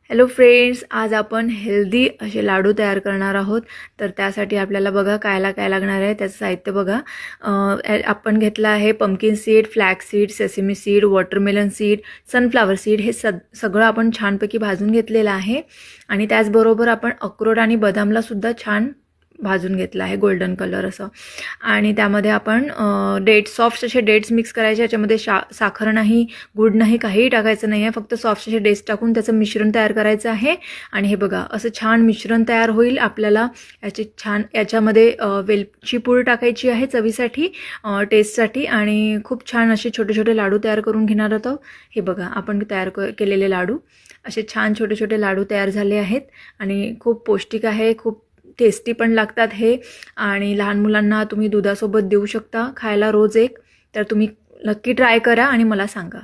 Hello friends, आज आपण healthy असे लाडू तयार करणार आहोत. तर त्यासाठी आपल्याला बघा काय लागणार आहे. त्याचं साहित्य बघा. आपण घेतलं आहे pumpkin seed, flax seed, sesame seed, watermelon seed, sunflower seed. हे सगळं आपण छानपैकी भाजून घेतलेलं आहे. आणि त्याचबरोबर आपण अक्रोड आणि बदामला सुद्धा छान भाजून घेतला आहे, गोल्डन कलर असं. आणि त्यामध्ये आपण डेट्स, सॉफ्ट असे डेट्स मिक्स करायचे. याच्यामध्ये साखर नाही, गूळ नाही, काहीही टाकायचं नाही आहे. फक्त सॉफ्ट असे डेट्स टाकून त्याचं मिश्रण तयार करायचं आहे. आणि हे बघा असं छान मिश्रण तयार होईल. आपल्याला याच्यामध्ये वेलची पूड टाकायची आहे चवीसाठी, टेस्टसाठी. आणि खूप छान असे छोटे छोटे लाडू तयार करून घेणार आहोत. हे बघा आपण तयार केलेले लाडू, असे छान छोटे छोटे लाडू तयार झाले आहेत. आणि खूप पौष्टिक आहे, खूप टेस्टी पण लागतात हे. आणि लहान मुलांना तुम्ही दुधासोबत देऊ शकता खायला रोज एक. तर तुम्ही नक्की ट्राय करा आणि मला सांगा.